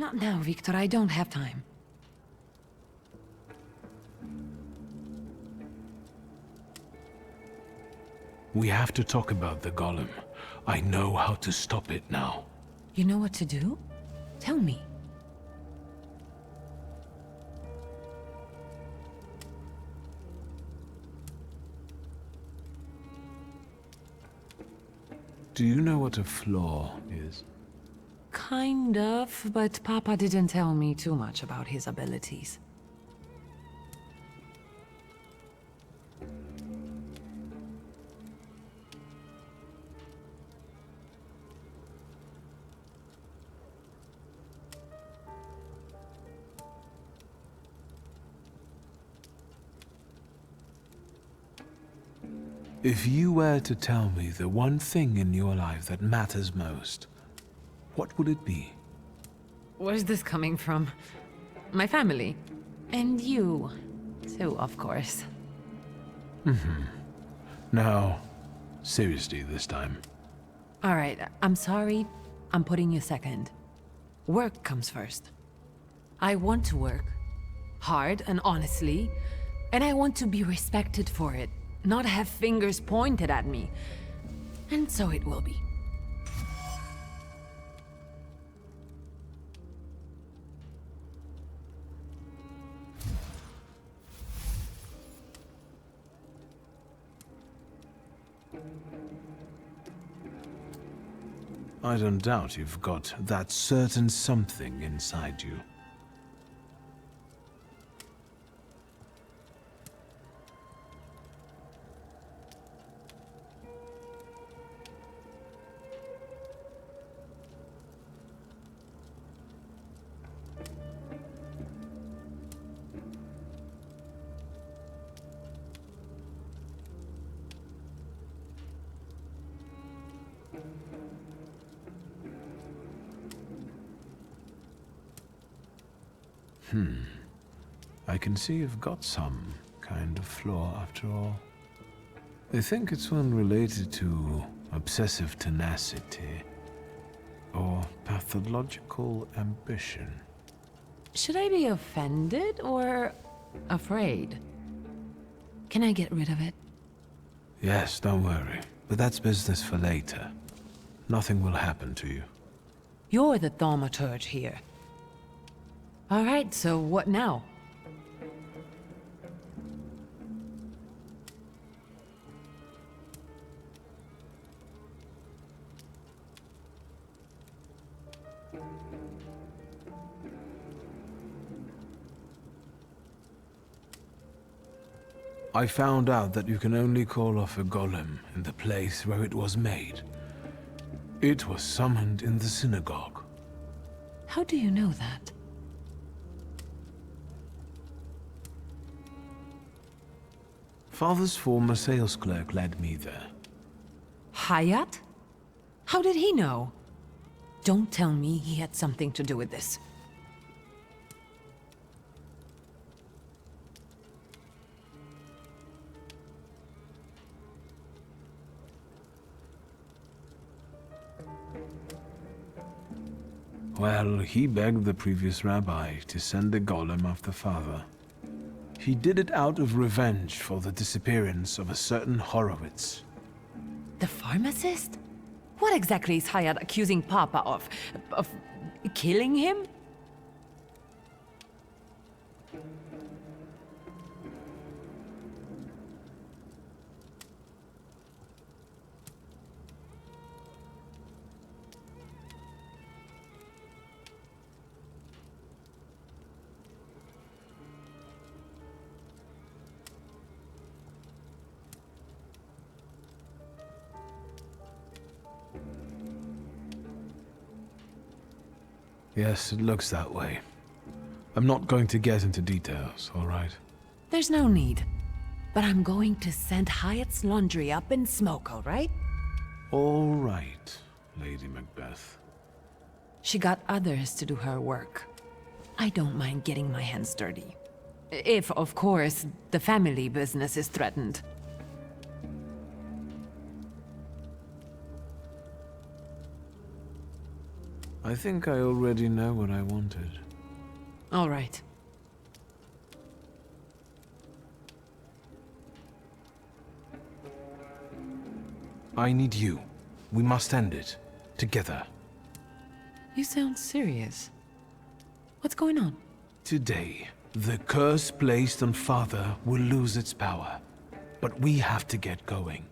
Not now, Victor. I don't have time. We have to talk about the golem. I know how to stop it now. You know what to do? Tell me. Do you know what a flaw is? Kind of, but Papa didn't tell me too much about his abilities. If you were to tell me the one thing in your life that matters most, what would it be? Where's this coming from? My family. And you, too, of course. Now, seriously this time. All right, I'm sorry. I'm putting you second. Work comes first. I want to work. Hard and honestly. And I want to be respected for it. Not have fingers pointed at me. And so it will be. I don't doubt you've got that certain something inside you. I can see you've got some kind of flaw after all. I think it's one related to obsessive tenacity or pathological ambition. Should I be offended or afraid? Can I get rid of it? Yes, don't worry. But that's business for later. Nothing will happen to you. You're the Thaumaturge here. All right, so what now? I found out that you can only call off a golem in the place where it was made. It was summoned in the synagogue. How do you know that? Father's former sales clerk led me there. Hayat? How did he know? Don't tell me he had something to do with this. Well, he begged the previous rabbi to send the golem after father. He did it out of revenge for the disappearance of a certain Horowitz. The pharmacist? What exactly is Hayat accusing Papa of? Of killing him? Yes, it looks that way. I'm not going to get into details, all right? There's no need. But I'm going to send Hayat's laundry up in smoke, all right? All right, Lady Macbeth. She got others to do her work. I don't mind getting my hands dirty. If, of course, the family business is threatened. I think I already know what I wanted. All right. I need you. We must end it. Together. You sound serious. What's going on? Today, the curse placed on Father will lose its power. But we have to get going.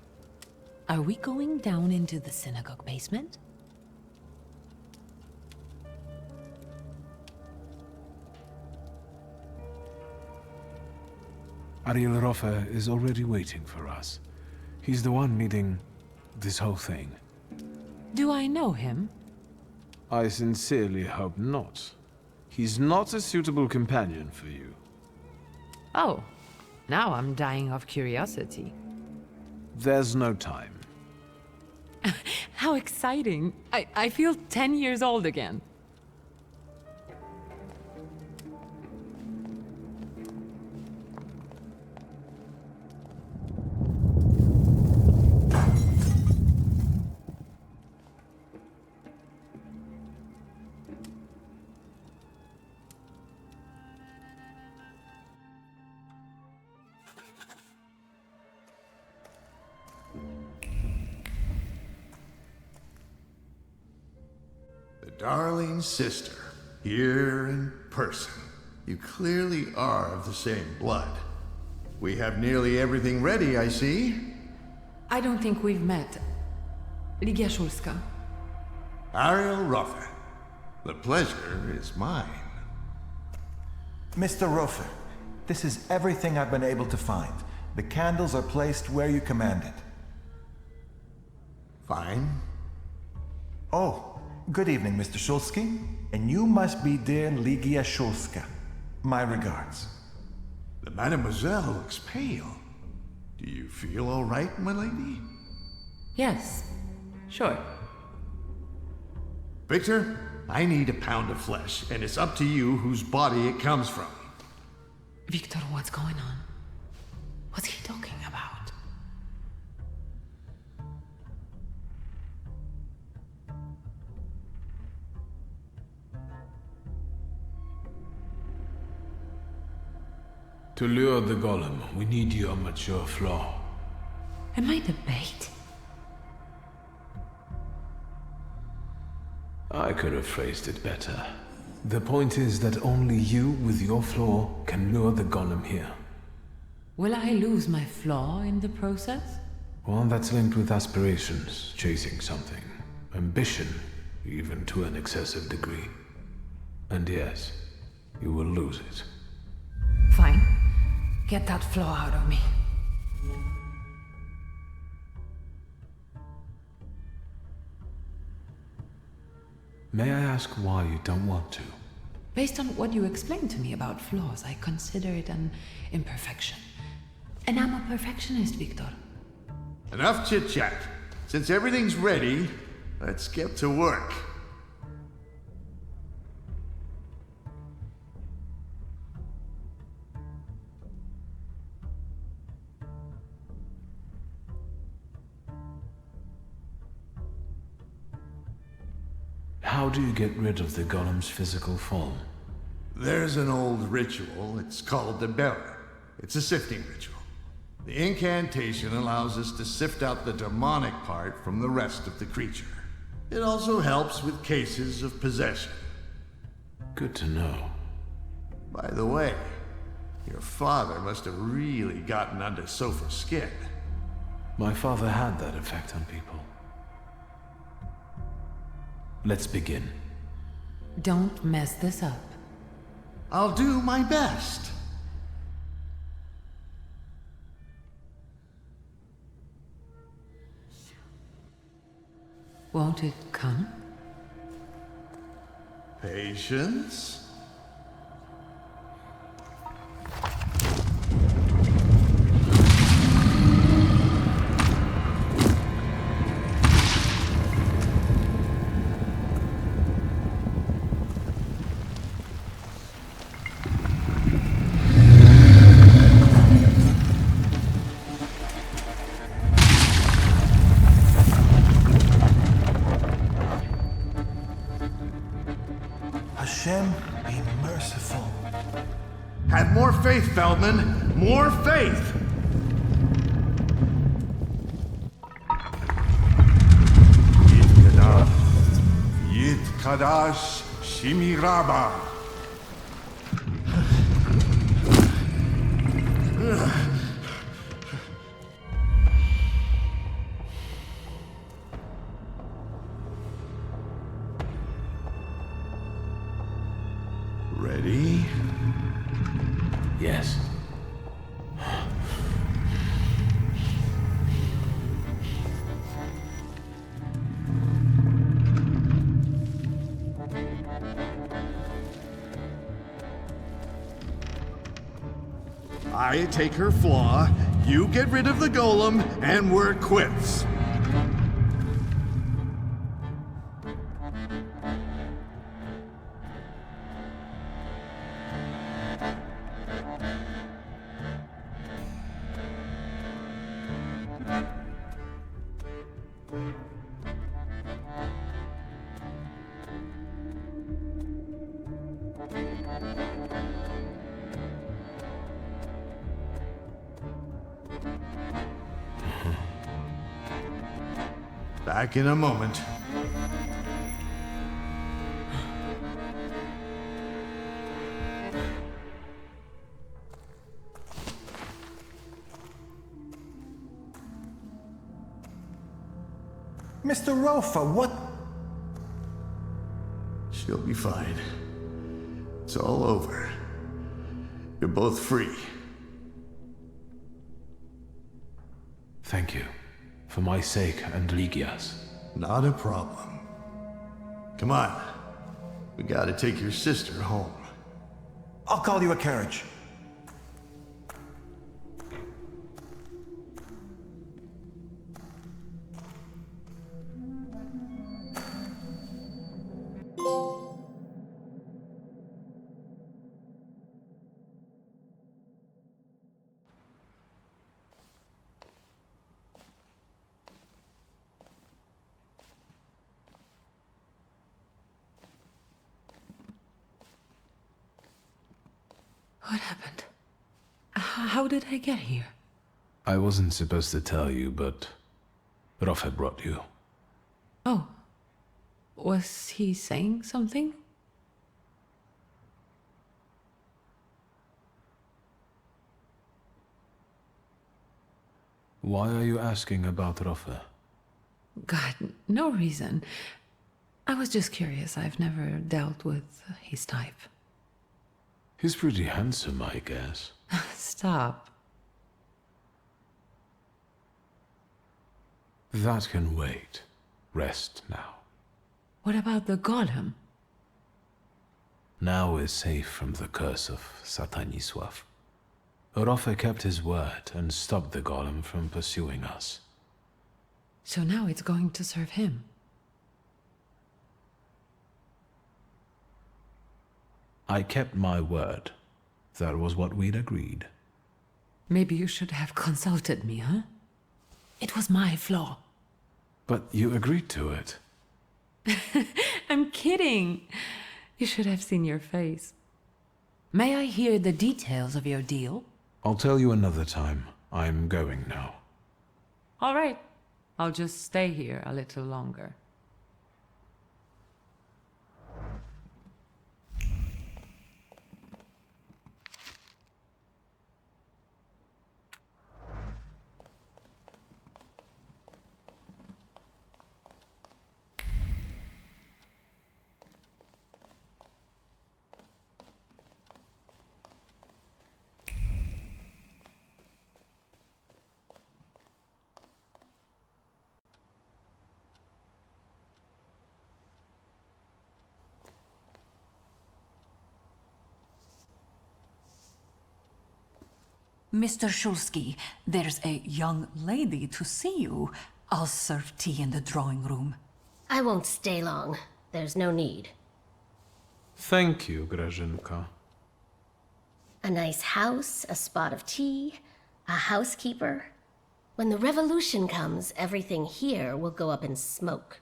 Are we going down into the synagogue basement? Ariel Roffe is already waiting for us. He's the one leading this whole thing. Do I know him? I sincerely hope not. He's not a suitable companion for you. Oh, now I'm dying of curiosity. There's no time. How exciting! I feel 10 years old again. Darling sister, here in person. You clearly are of the same blood. We have nearly everything ready, I see. I don't think we've met. Ligia Szulska. Ariel Roffe. The pleasure is mine. Mr. Roffe, this is everything I've been able to find. The candles are placed where you commanded. Fine. Oh, good evening, Mr. Szulski. And you must be dear Ligia Szulska. My regards. The mademoiselle looks pale. Do you feel all right, my lady? Yes, sure. Victor, I need a pound of flesh, and it's up to you whose body it comes from. Victor, what's going on? What's he talking about? To lure the golem, we need your mature flaw. Am I the bait? I could have phrased it better. The point is that only you with your flaw can lure the golem here. Will I lose my flaw in the process? One that's linked with aspirations, chasing something. Ambition, even to an excessive degree. And yes, you will lose it. Fine. Get that flaw out of me. May I ask why you don't want to? Based on what you explained to me about flaws, I consider it an imperfection. And I'm a perfectionist, Victor. Enough chit-chat. Since everything's ready, let's get to work. How do you get rid of the golem's physical form? There's an old ritual. It's called the Bearer. It's a sifting ritual. The incantation allows us to sift out the demonic part from the rest of the creature. It also helps with cases of possession. Good to know. By the way, your father must have really gotten under Sofa's skin. My father had that effect on people. Let's begin. Don't mess this up. I'll do my best. Won't it come? Patience. faith, Feldman. More faith. Yit Kadash Shimiraba. Ready? Yes. I take her flaw, you get rid of the golem, and we're quits. Back in a moment. Mr. Rofa, what? She'll be fine. It's all over. You're both free. Thank you. For my sake and Ligia's. Not a problem. Come on. We gotta take your sister home. I'll call you a carriage. What happened? How did I get here? I wasn't supposed to tell you, but Rafa brought you. Oh. Was he saying something? Why are you asking about Rafa? God, no reason. I was just curious. I've never dealt with his type. He's pretty handsome, I guess. Stop. That can wait. Rest now. What about the golem? Now we're safe from the curse of Satanisław. Rafa kept his word and stopped the golem from pursuing us. So now it's going to serve him. I kept my word. That was what we'd agreed. Maybe you should have consulted me, huh? It was my flaw. But you agreed to it. I'm kidding. You should have seen your face. May I hear the details of your deal? I'll tell you another time. I'm going now. All right. I'll just stay here a little longer. Mr. Shulsky, there's a young lady to see you. I'll serve tea in the drawing room. I won't stay long. There's no need. Thank you, Grażynka. A nice house, a spot of tea, a housekeeper. When the revolution comes, everything here will go up in smoke.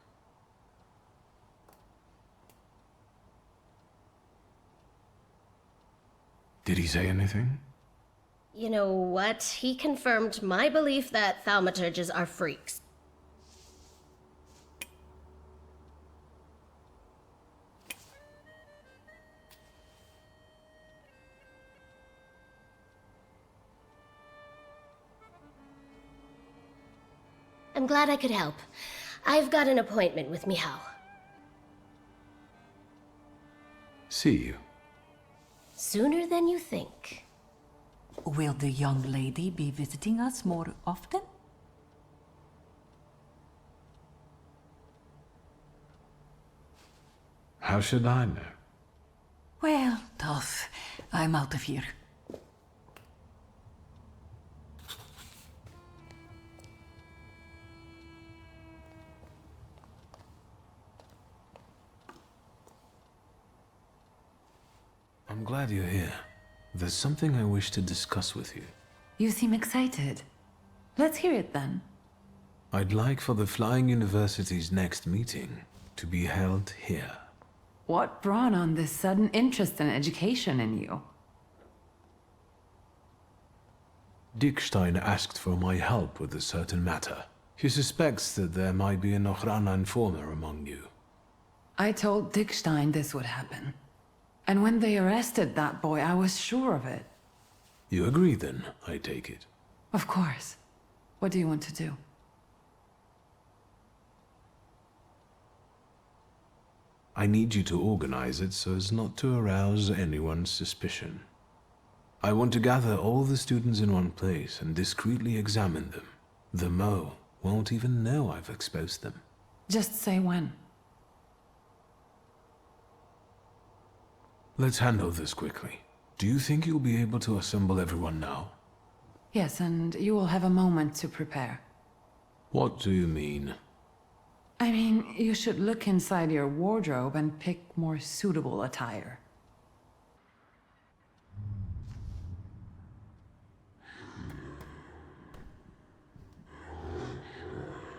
Did he say anything? You know what? He confirmed my belief that Thaumaturges are freaks. I'm glad I could help. I've got an appointment with Michał. See you. Sooner than you think. Will the young lady be visiting us more often? How should I know? Well, tough. I'm out of here. I'm glad you're here. There's something I wish to discuss with you. You seem excited. Let's hear it then. I'd like for the Flying University's next meeting to be held here. What brought on this sudden interest in education in you? Dickstein asked for my help with a certain matter. He suspects that there might be an Ochrana informer among you. I told Dickstein this would happen. And when they arrested that boy, I was sure of it. You agree then, I take it? Of course. What do you want to do? I need you to organize it so as not to arouse anyone's suspicion. I want to gather all the students in one place and discreetly examine them. The Mo won't even know I've exposed them. Just say when. Let's handle this quickly. Do you think you'll be able to assemble everyone now? Yes, and you will have a moment to prepare. What do you mean? I mean, you should look inside your wardrobe and pick more suitable attire.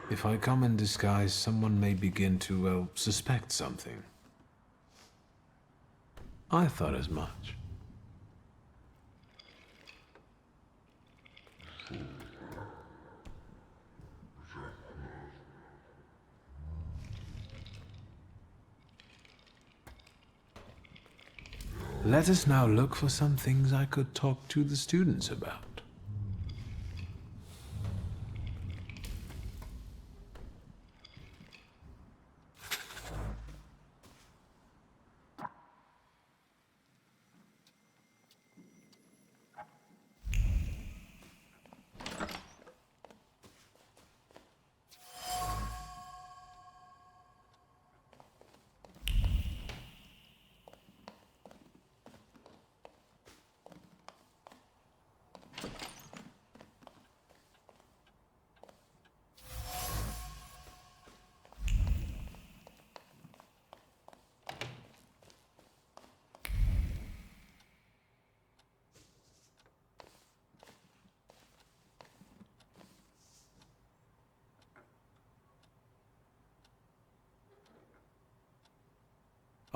If I come in disguise, someone may begin to, well, suspect something. I thought as much. Let us now look for some things I could talk to the students about.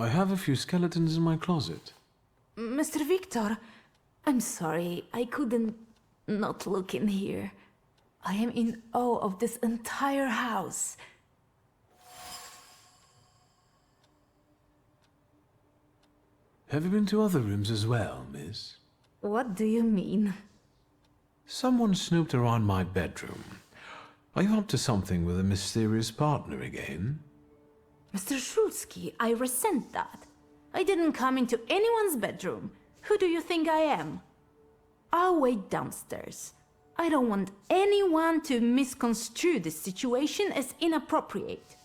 I have a few skeletons in my closet. Mr. Victor, I'm sorry, I couldn't not look in here. I am in awe of this entire house. Have you been to other rooms as well, miss? What do you mean? Someone snooped around my bedroom. Are you up to something with a mysterious partner again? Mr. Shulsky, I resent that. I didn't come into anyone's bedroom. Who do you think I am? I'll wait downstairs. I don't want anyone to misconstrue this situation as inappropriate.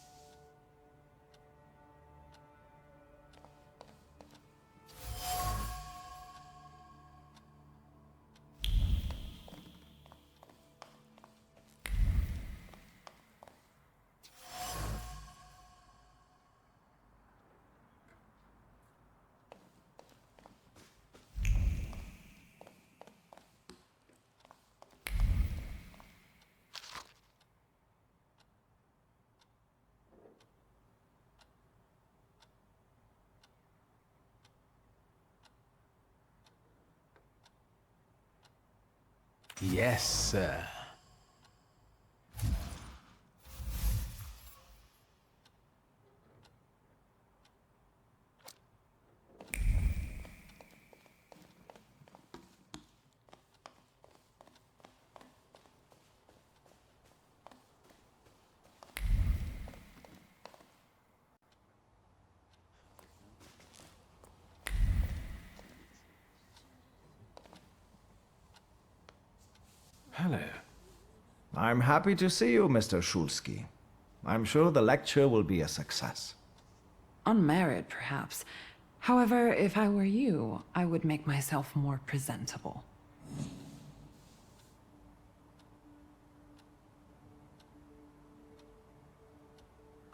Yes, sir. Hello. I'm happy to see you, Mr. Shulsky. I'm sure the lecture will be a success. On merit, perhaps. However, if I were you, I would make myself more presentable.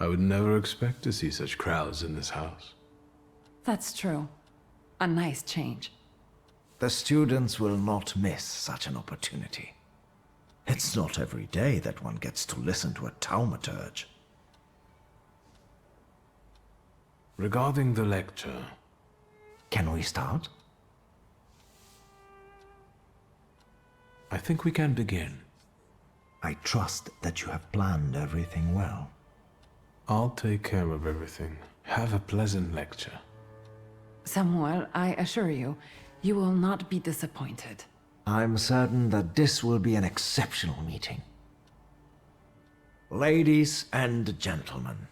I would never expect to see such crowds in this house. That's true. A nice change. The students will not miss such an opportunity. It's not every day that one gets to listen to a Thaumaturge. Regarding the lecture, Can we start? I think we can begin. I trust that you have planned everything well. I'll take care of everything. Have a pleasant lecture. Samuel, I assure you, you will not be disappointed. I'm certain that this will be an exceptional meeting. Ladies and gentlemen,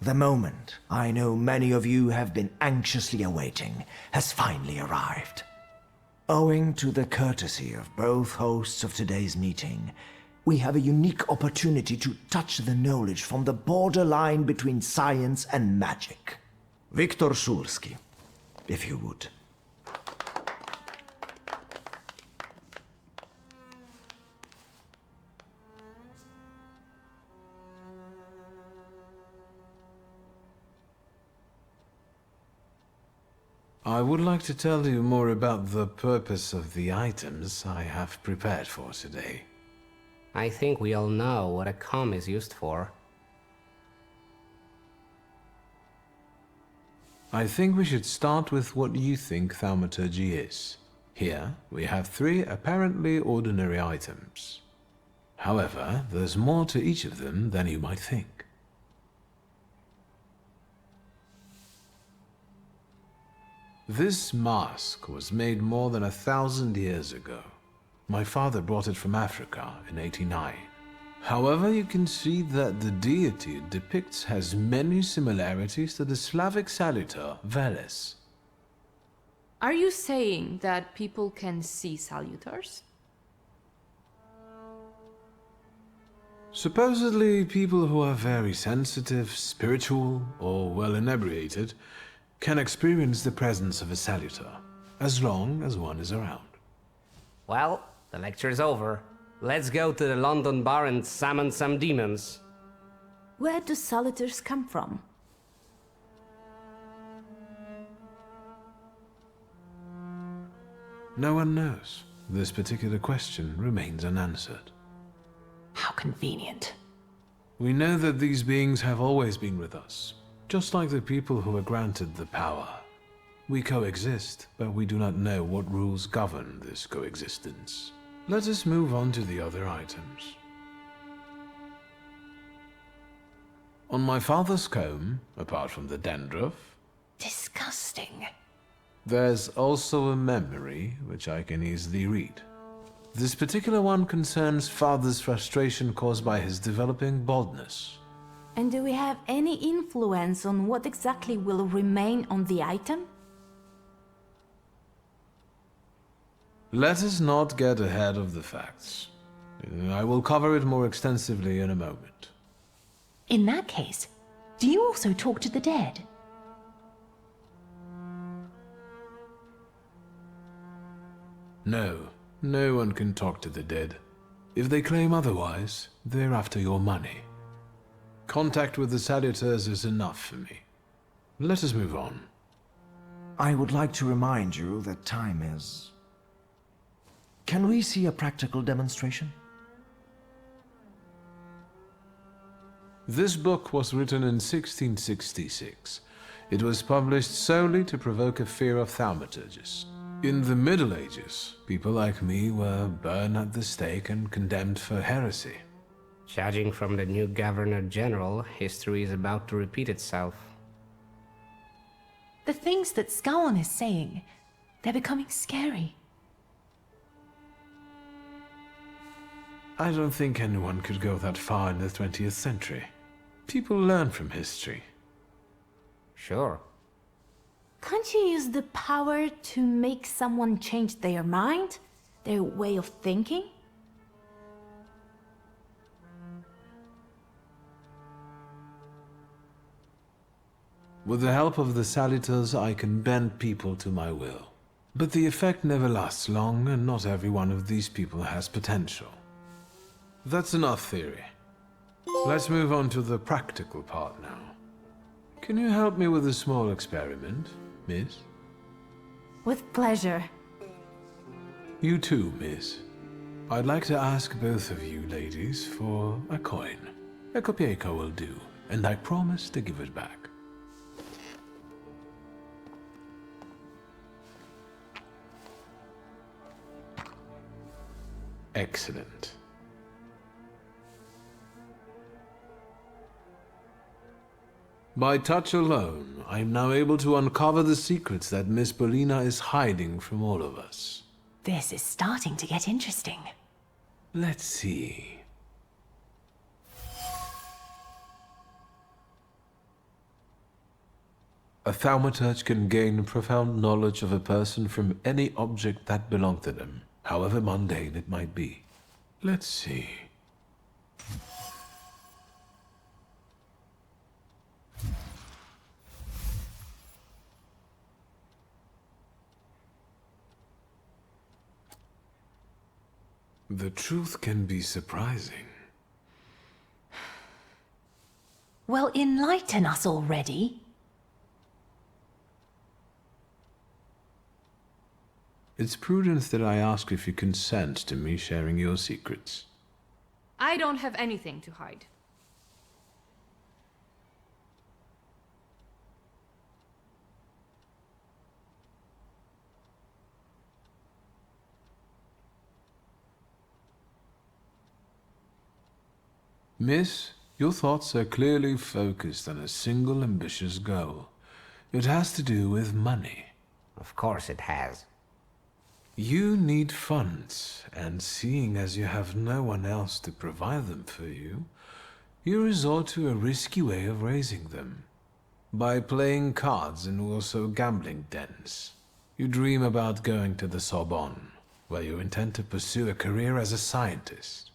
the moment I know many of you have been anxiously awaiting has finally arrived. Owing to the courtesy of both hosts of today's meeting, we have a unique opportunity to touch the knowledge from the borderline between science and magic. Viktor Shulsky, if you would. I would like to tell you more about the purpose of the items I have prepared for today. I think we all know what a comb is used for. I think we should start with what you think Thaumaturge is. Here, we have 3 apparently ordinary items. However, there's more to each of them than you might think. This mask was made more than 1,000 years ago. My father brought it from Africa in '89. However, you can see that the deity it depicts has many similarities to the Slavic Salutator, Veles. Are you saying that people can see Salutars? Supposedly, people who are very sensitive, spiritual, or well inebriated can experience the presence of a Salutar, as long as one is around. Well, the lecture's over. Let's go to the London bar and summon some demons. Where do Salutars come from? No one knows. This particular question remains unanswered. How convenient. We know that these beings have always been with us, just like the people who were granted the power. We coexist, but we do not know what rules govern this coexistence. Let us move on to the other items. On my father's comb, apart from the dandruff, Disgusting. there's also a memory which I can easily read. This particular one concerns father's frustration caused by his developing baldness. And do we have any influence on what exactly will remain on the item? Let us not get ahead of the facts. I will cover it more extensively in a moment. In that case, do you also talk to the dead? No, no one can talk to the dead. If they claim otherwise, they're after your money. Contact with the Salutars is enough for me. Let us move on. I would like to remind you that time is... Can we see a practical demonstration? This book was written in 1666. It was published solely to provoke a fear of thaumaturges. In the Middle Ages, people like me were burned at the stake and condemned for heresy. Judging from the new Governor General, history is about to repeat itself. The things that Scowan is saying, they're becoming scary. I don't think anyone could go that far in the 20th century. People learn from history. Sure. Can't you use the power to make someone change their mind? Their way of thinking? With the help of the Salutors, I can bend people to my will. But the effect never lasts long, and not every one of these people has potential. That's enough theory. Let's move on to the practical part now. Can you help me with a small experiment, miss? With pleasure. You too, miss. I'd like to ask both of you ladies for a coin. A kopieka will do, and I promise to give it back. Excellent. By touch alone, I am now able to uncover the secrets that Miss Bolina is hiding from all of us. This is starting to get interesting. Let's see. A Thaumaturge can gain profound knowledge of a person from any object that belonged to them, however mundane it might be. Let's see. The truth can be surprising. Well, enlighten us already. It's prudent that I ask if you consent to me sharing your secrets. I don't have anything to hide. Miss, your thoughts are clearly focused on a single ambitious goal. It has to do with money. Of course it has. You need funds, and seeing as you have no one else to provide them for you, you resort to a risky way of raising them. By playing cards in also gambling dens. You dream about going to the Sorbonne, where you intend to pursue a career as a scientist.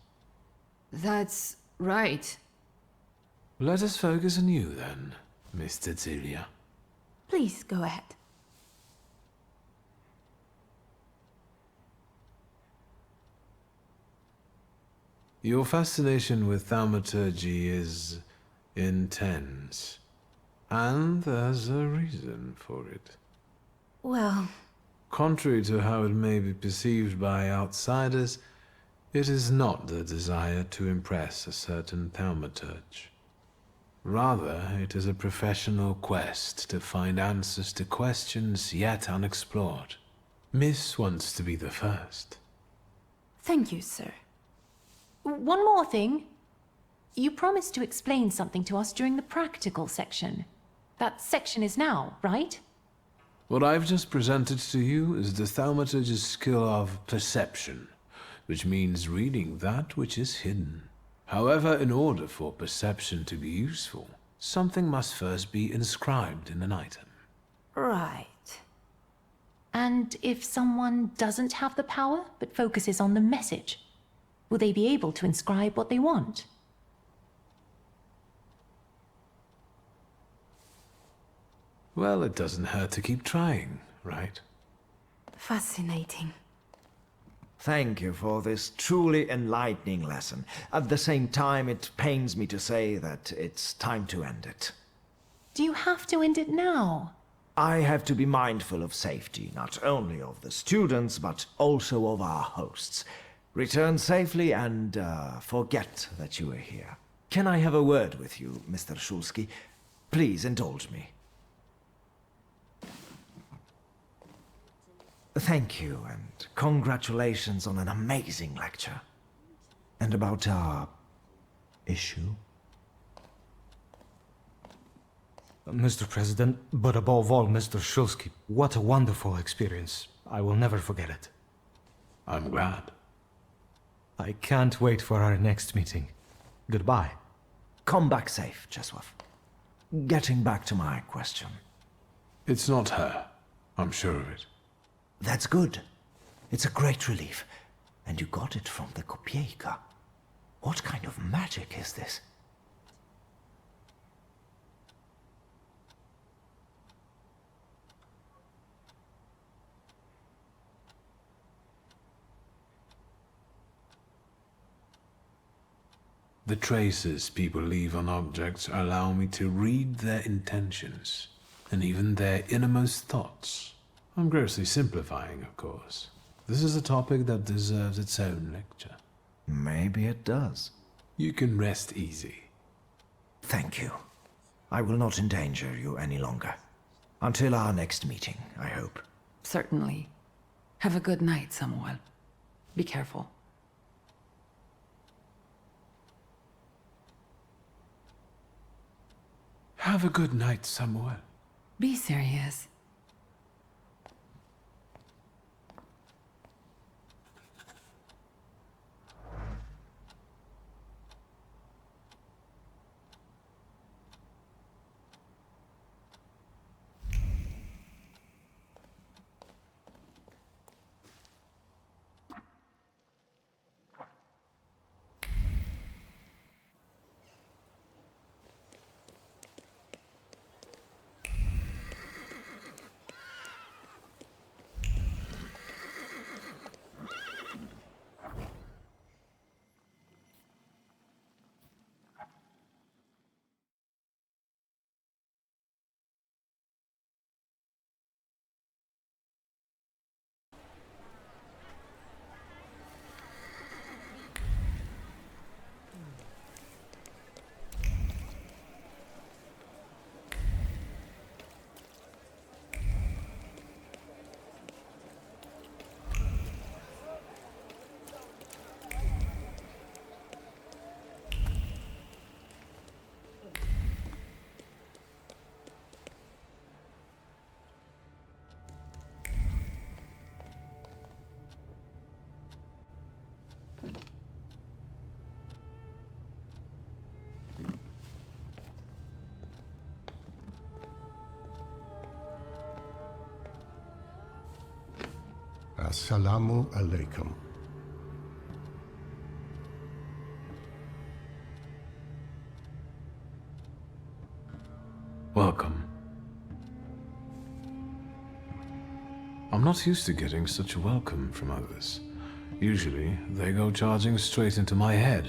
That's right. Let us focus on you then, Miss Cecilia. Please go ahead. Your fascination with thaumaturgy is intense. And there's a reason for it. Well, Contrary to how it may be perceived by outsiders, it is not the desire to impress a certain thaumaturge. Rather, it is a professional quest to find answers to questions yet unexplored. Miss wants to be the first. thank you, sir. One more thing. You promised to explain something to us during the practical section. That section is now, right? What I've just presented to you is the thaumaturge's skill of perception, which means reading that which is hidden. However, in order for perception to be useful, something must first be inscribed in an item. Right. And if someone doesn't have the power, but focuses on the message, will they be able to inscribe what they want? Well, it doesn't hurt to keep trying, right? Fascinating. Thank you for this truly enlightening lesson. At the same time, it pains me to say that it's time to end it. Do you have to end it now? I have to be mindful of safety, not only of the students, but also of our hosts. Return safely and forget that you are here. Can I have a word with you, Mr. Shulsky? Please indulge me. Thank you, and congratulations on an amazing lecture. And about our issue? Mr. President, but above all, Mr. Shulsky, what a wonderful experience. I will never forget it. I'm glad. I can't wait for our next meeting. Goodbye. Come back safe, Czesław. Getting back to my question. It's not her. I'm sure of it. That's good. It's a great relief. And you got it from the Kopiejka. What kind of magic is this? The traces people leave on objects allow me to read their intentions, and even their innermost thoughts. I'm grossly simplifying, of course. This is a topic that deserves its own lecture. Maybe it does. You can rest easy. Thank you. I will not endanger you any longer. Until our next meeting, I hope. Certainly. Have a good night, Samuel. Be careful. Have a good night, Samuel. Be serious. Assalamu alaikum. Welcome. I'm not used to getting such a welcome from others. Usually, they go charging straight into my head.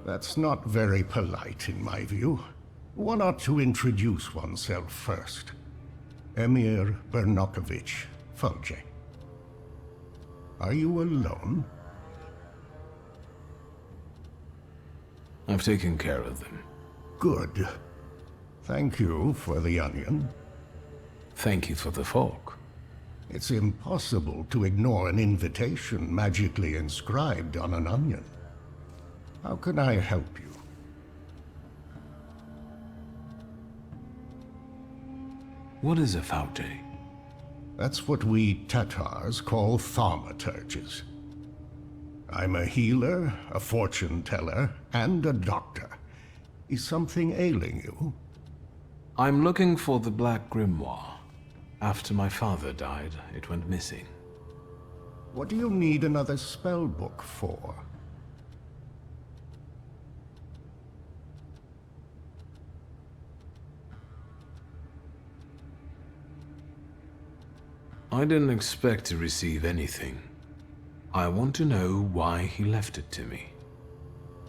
That's not very polite in my view. One ought to introduce oneself first. Emir Bernakovich, Folje. Are you alone? I've taken care of them. Good. Thank you for the onion. Thank you for the fork. It's impossible to ignore an invitation magically inscribed on an onion. How can I help you? What is a Faude? That's what we Tatars call Thaumaturges. I'm a healer, a fortune teller, and a doctor. Is something ailing you? I'm looking for the Black Grimoire. After my father died, it went missing. What do you need another spell book for? I didn't expect to receive anything. I want to know why he left it to me.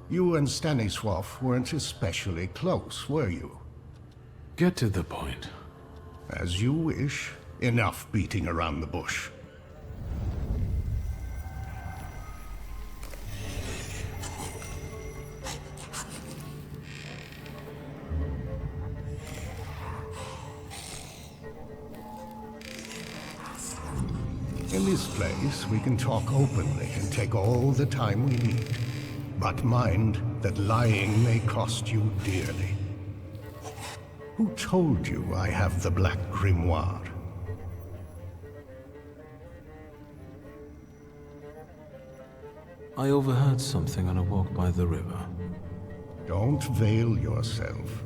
You and Stanisław weren't especially close, were you? Get to the point. As you wish. Enough beating around the bush. In this place, we can talk openly and take all the time we need. But mind that lying may cost you dearly. Who told you I have the Black Grimoire? I overheard something on a walk by the river. Don't veil yourself.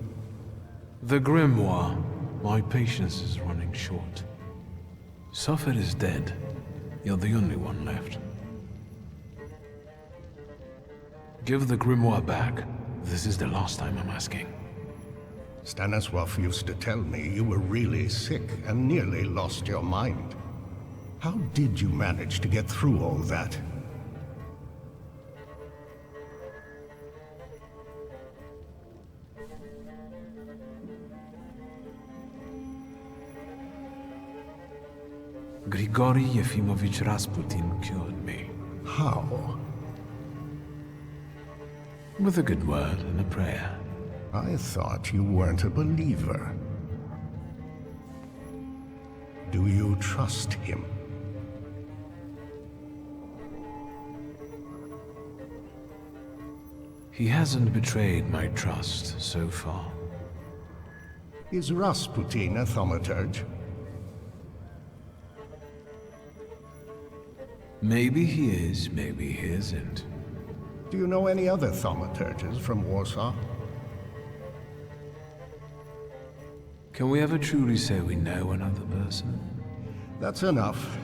The Grimoire. My patience is running short. Suffolk is dead. You're the only one left. Give the Grimoire back. This is the last time I'm asking. Stanisław used to tell me you were really sick and nearly lost your mind. How did you manage to get through all that? Grigory Yefimovich Rasputin cured me. How? With a good word and a prayer. I thought you weren't a believer. Do you trust him? He hasn't betrayed my trust so far. Is Rasputin a thaumaturge? Maybe he is, maybe he isn't. Do you know any other thaumaturges from Warsaw? Can we ever truly say we know another person? That's enough.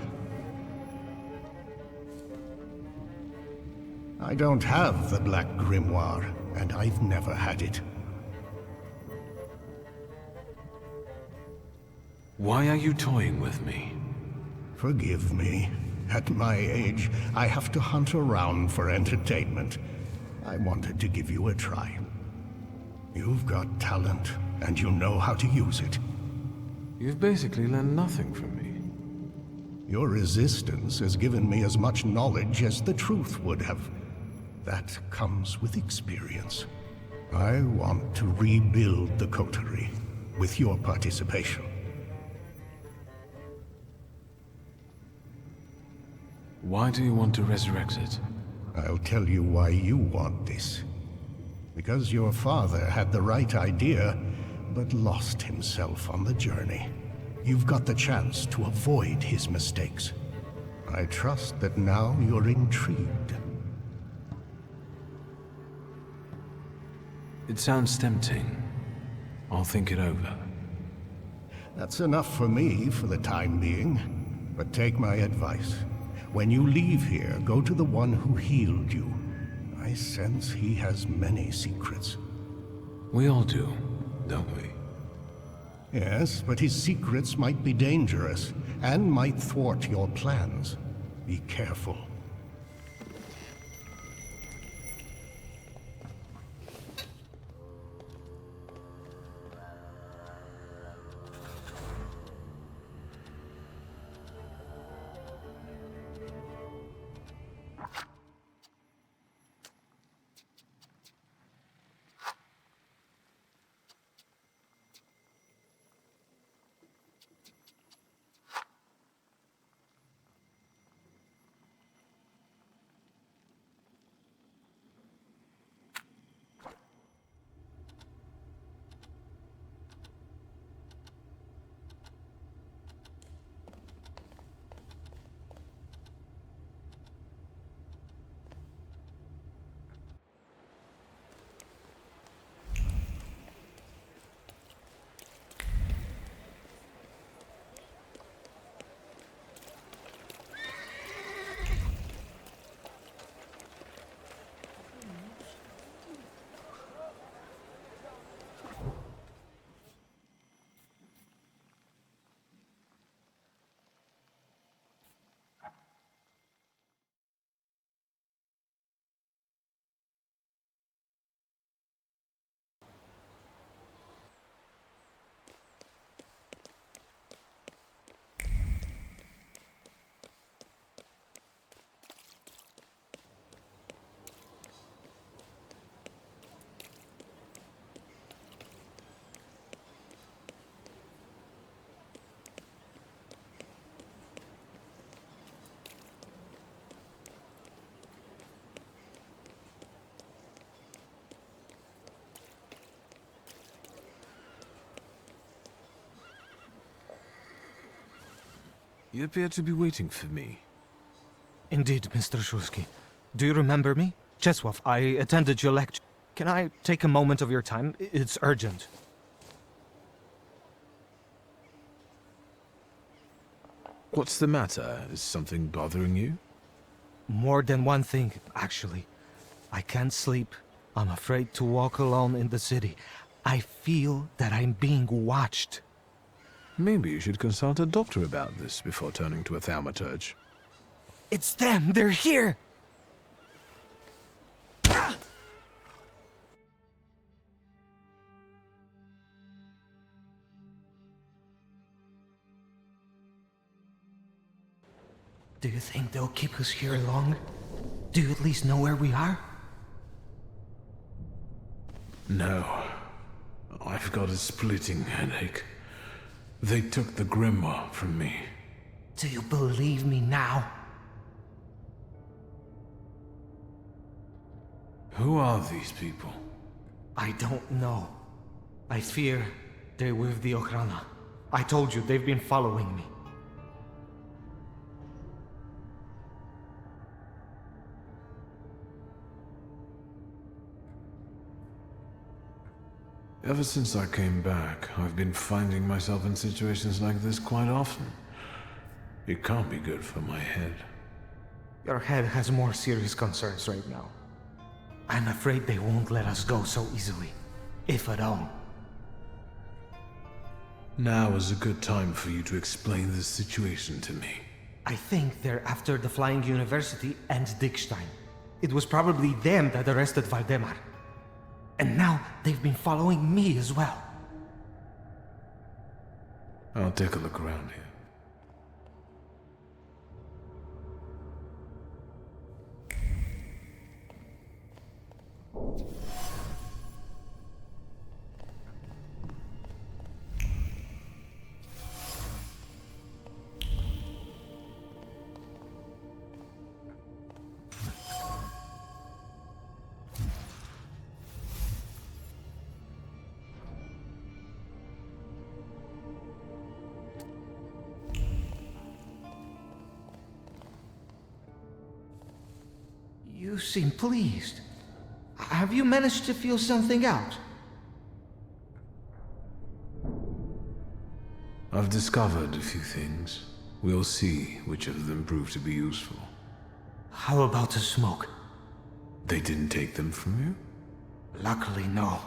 I don't have the Black Grimoire, and I've never had it. Why are you toying with me? Forgive me. At my age, I have to hunt around for entertainment. I wanted to give you a try. You've got talent, and you know how to use it. You've basically learned nothing from me. Your resistance has given me as much knowledge as the truth would have. That comes with experience. I want to rebuild the coterie, with your participation. Why do you want to resurrect it? I'll tell you why you want this. Because your father had the right idea, but lost himself on the journey. You've got the chance to avoid his mistakes. I trust that now you're intrigued. It sounds tempting. I'll think it over. That's enough for me for the time being. But take my advice. When you leave here, go to the one who healed you. I sense he has many secrets. We all do, don't we? Yes, but his secrets might be dangerous, and might thwart your plans. Be careful. You appear to be waiting for me. Indeed, Mr. Shulsky. Do you remember me? Czesław, I attended your lecture. Can I take a moment of your time? It's urgent. What's the matter? Is something bothering you? More than one thing, actually. I can't sleep. I'm afraid to walk alone in the city. I feel that I'm being watched. Maybe you should consult a doctor about this before turning to a Thaumaturge. It's them! They're here! Do you think they'll keep us here long? Do you at least know where we are? No. I've got a splitting headache. They took the grimoire from me. Do you believe me now? Who are these people? I don't know. I fear they're with the Ochrana. I told you, they've been following me. Ever since I came back, I've been finding myself in situations like this quite often. It can't be good for my head. Your head has more serious concerns right now. I'm afraid they won't let us go so easily, if at all. Now is a good time for you to explain this situation to me. I think they're after the Flying University and Dickstein. It was probably them that arrested Valdemar. And now they've been following me as well. I'll take a look around here. You seem pleased. Have you managed to feel something out? I've discovered a few things. We'll see which of them prove to be useful. How about a smoke? They didn't take them from you? Luckily, no.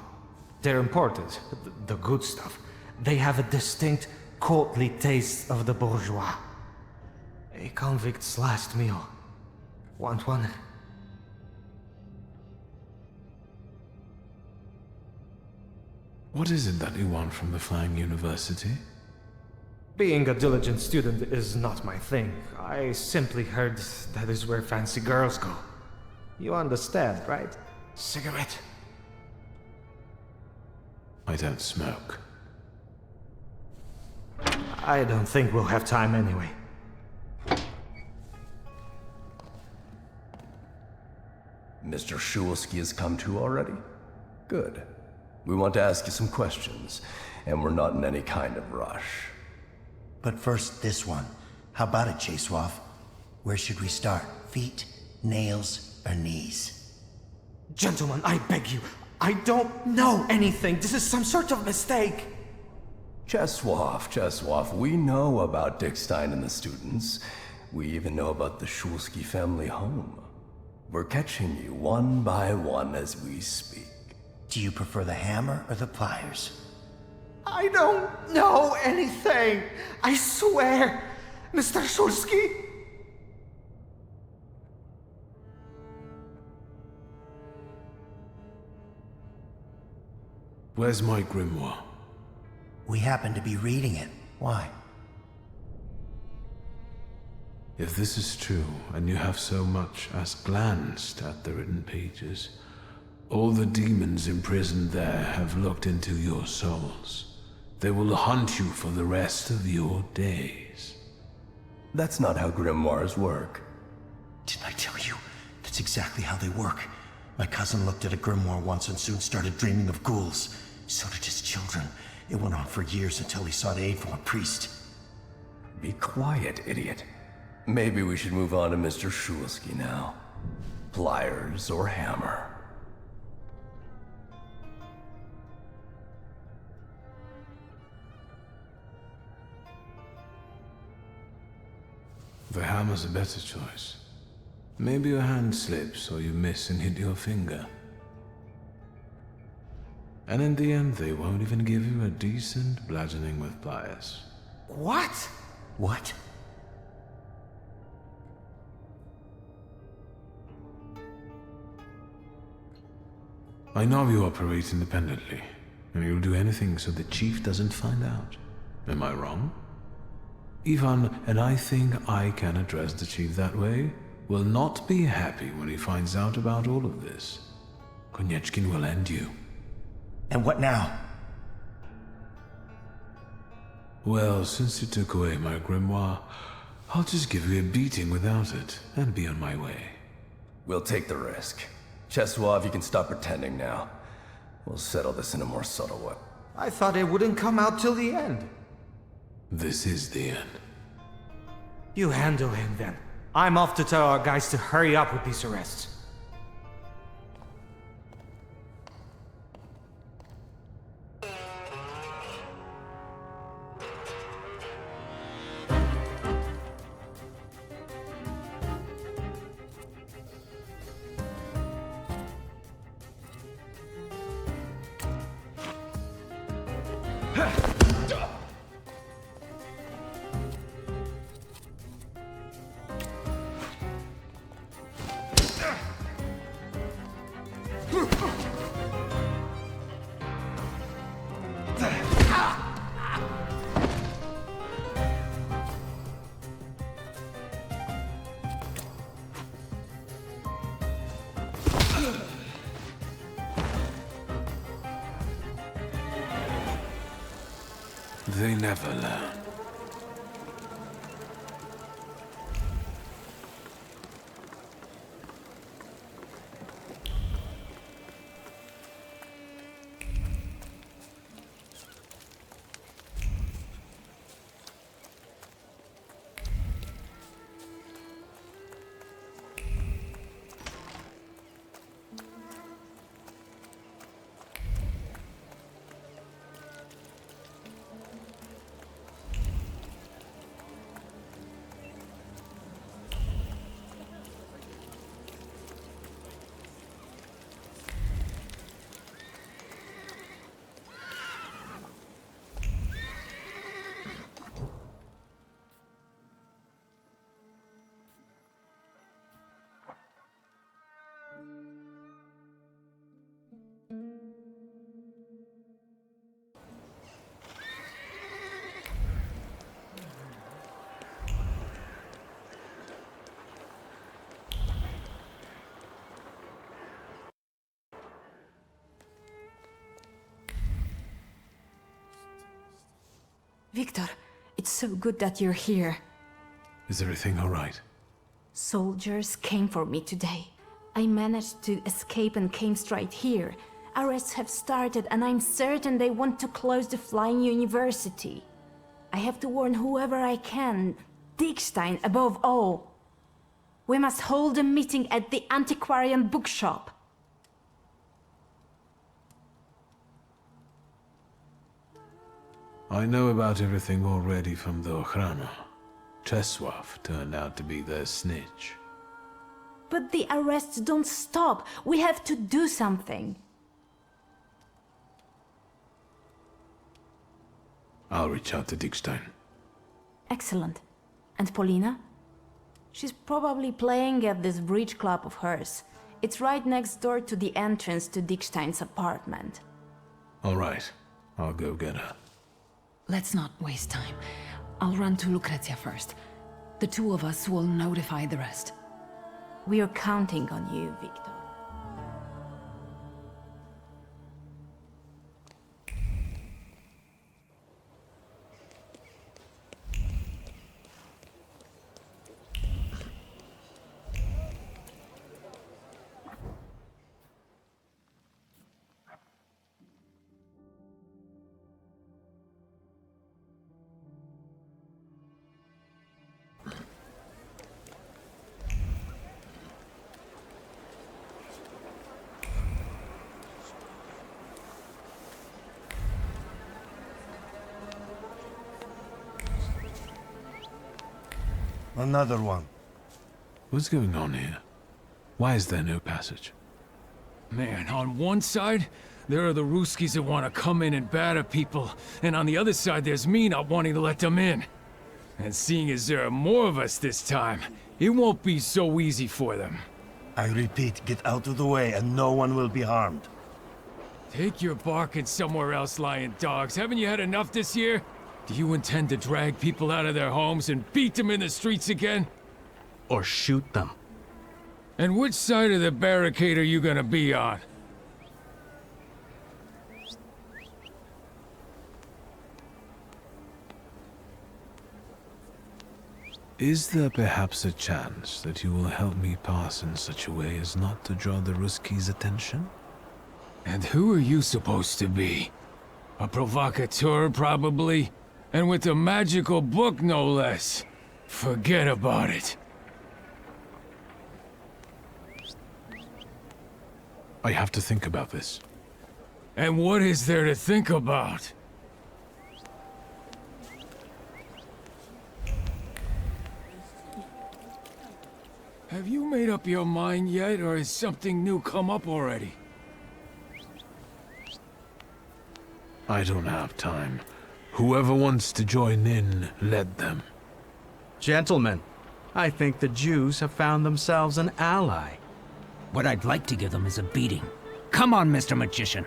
They're important, the good stuff. They have a distinct, courtly taste of the bourgeois. A convict's last meal. Want one? What is it that you want from the Flying University? Being a diligent student is not my thing. I simply heard that is where fancy girls go. You understand, right? Cigarette? I don't smoke. I don't think we'll have time anyway. Mr. Shulsky has come to already? Good. We want to ask you some questions, and we're not in any kind of rush. But first, this one. How about it, Czesław? Where should we start? Feet, nails, or knees? Gentlemen, I beg you. I don't know anything. This is some sort of mistake. Czesław, we know about Dickstein and the students. We even know about the Shulsky family home. We're catching you one by one as we speak. Do you prefer the hammer or the pliers? I don't know anything. I swear, Mr. Shulsky. Where's my grimoire? We happen to be reading it. Why? If this is true, and you have so much as glanced at the written pages, all the demons imprisoned there have looked into your souls. They will hunt you for the rest of your days. That's not how grimoires work. Didn't I tell you? That's exactly how they work. My cousin looked at a grimoire once and soon started dreaming of ghouls. So did his children. It went on for years until he sought aid from a priest. Be quiet, idiot. Maybe we should move on to Mr. Shulsky now. Pliers or hammer? The hammer's a better choice. Maybe your hand slips or you miss and hit your finger. And in the end, they won't even give you a decent bludgeoning with pliers. What? What? I know you operate independently, and you'll do anything so the chief doesn't find out. Am I wrong? Ivan, and I think I can address the chief that way, will not be happy when he finds out about all of this. Konieczkin will end you. And what now? Well, since you took away my grimoire, I'll just give you a beating without it, and be on my way. We'll take the risk. Cheswov, you can stop pretending now. We'll settle this in a more subtle way. I thought it wouldn't come out till the end. This is the end. You handle him then. I'm off to tell our guys to hurry up with these arrests. They never learn. Victor, it's so good that you're here. Is everything all right? Soldiers came for me today. I managed to escape and came straight here. Arrests have started and I'm certain they want to close the Flying University. I have to warn whoever I can, Dickstein above all. We must hold a meeting at the antiquarian bookshop. I know about everything already from the Ochrana. Cheswov turned out to be their snitch. But the arrests don't stop. We have to do something. I'll reach out to Dickstein. Excellent. And Paulina? She's probably playing at this bridge club of hers. It's right next door to the entrance to Dickstein's apartment. All right. I'll go get her. Let's not waste time. I'll run to Lucrezia first. The two of us will notify the rest. We are counting on you, Victor. Another one. What's going on here? Why is there no passage? Man, on one side, there are the Ruskies that want to come in and batter people, and on the other side there's me not wanting to let them in. And seeing as there are more of us this time, it won't be so easy for them. I repeat, get out of the way and no one will be harmed. Take your barking somewhere else, lying dogs. Haven't you had enough this year? Do you intend to drag people out of their homes and beat them in the streets again? Or shoot them. And which side of the barricade are you gonna be on? Is there perhaps a chance that you will help me pass in such a way as not to draw the Ruskies' attention? And who are you supposed to be? A provocateur, probably? And with a magical book, no less. Forget about it. I have to think about this. And what is there to think about? Have you made up your mind yet, or has something new come up already? I don't have time. Whoever wants to join in, let them. Gentlemen, I think the Jews have found themselves an ally. What I'd like to give them is a beating. Come on, Mr. Magician.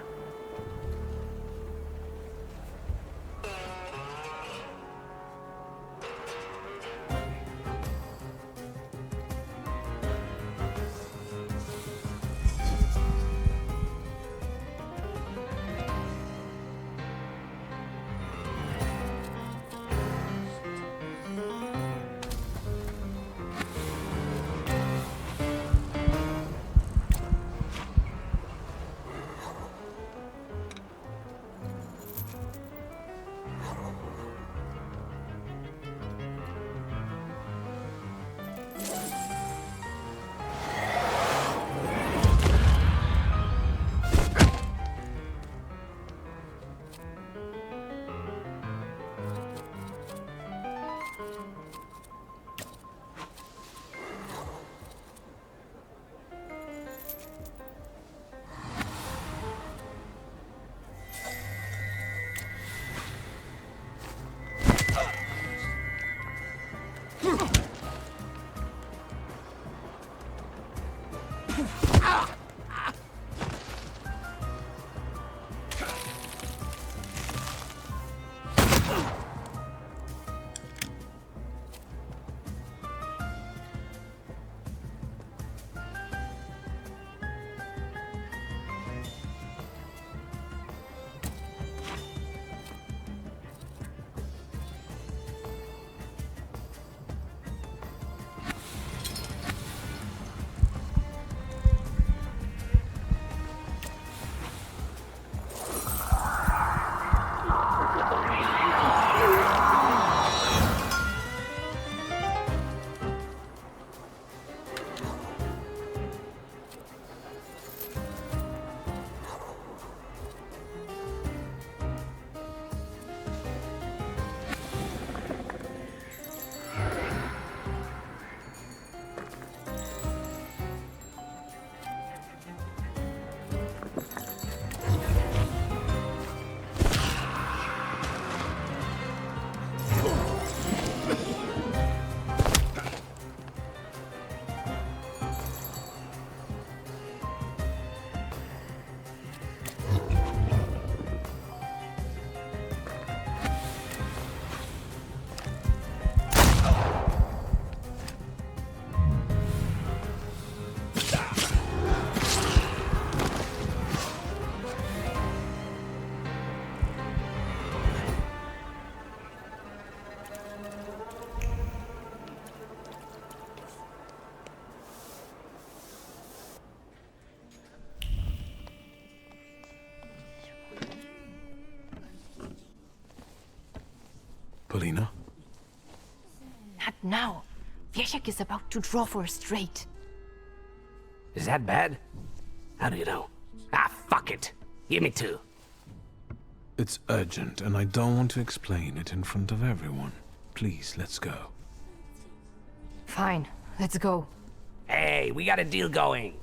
Polina? Not now. Wieszak is about to draw for a straight. Is that bad? How do you know? Ah, fuck it. Give me two. It's urgent, and I don't want to explain it in front of everyone. Please, let's go. Fine, let's go. Hey, we got a deal going.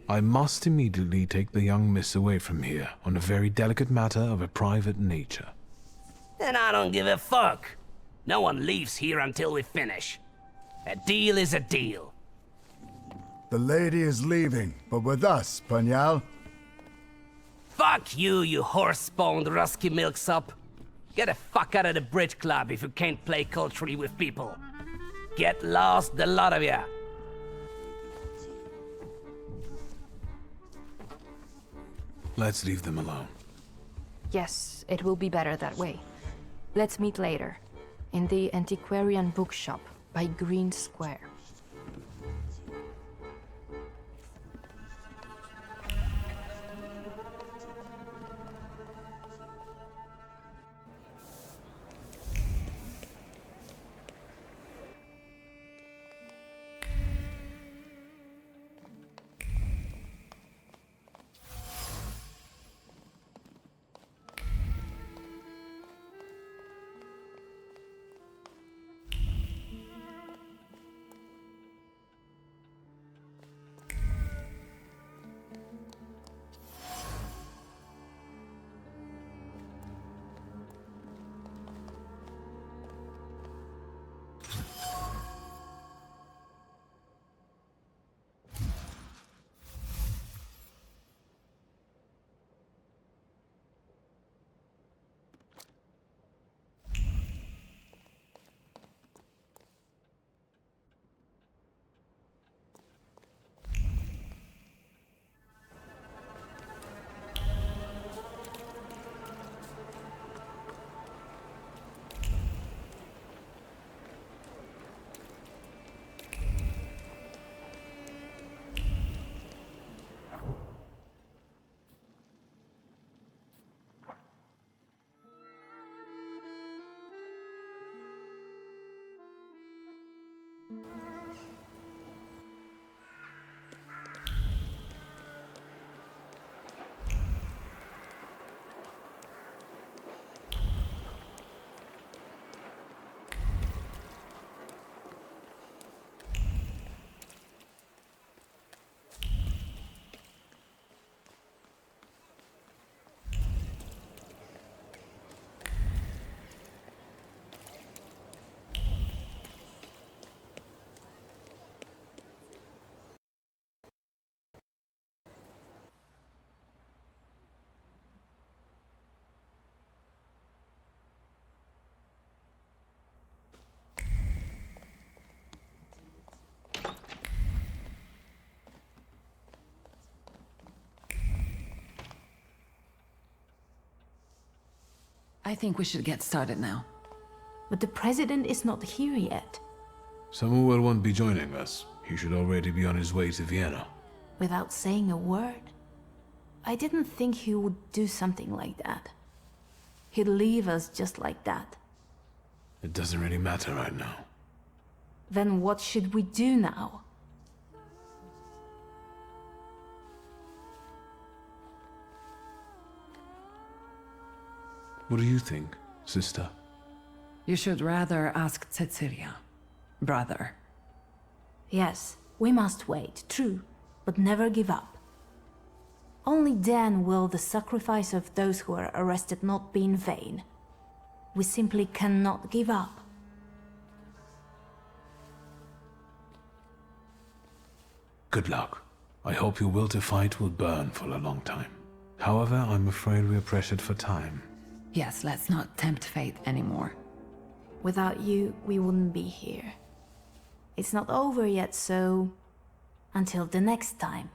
I must immediately take the young miss away from here on a very delicate matter of a private nature. Then I don't give a fuck. No one leaves here until we finish. A deal is a deal. The lady is leaving, but with us, Punyal. Fuck you, you horse-spawned rusky milksop. Get the fuck out of the bridge club if you can't play culturally with people. Get lost, the lot of ya. Let's leave them alone. Yes, it will be better that way. Let's meet later. In the antiquarian bookshop by Green Square. I think we should get started now. But the president is not here yet. Samuel won't be joining us. He should already be on his way to Vienna. Without saying a word? I didn't think he would do something like that. He'd leave us just like that. It doesn't really matter right now. Then what should we do now? What do you think, sister? You should rather ask Cecilia, brother. Yes, we must wait, true, but never give up. Only then will the sacrifice of those who are arrested not be in vain. We simply cannot give up. Good luck. I hope your will to fight will burn for a long time. However, I'm afraid we are pressured for time. Yes, let's not tempt fate anymore. Without you, we wouldn't be here. It's not over yet, so... until the next time.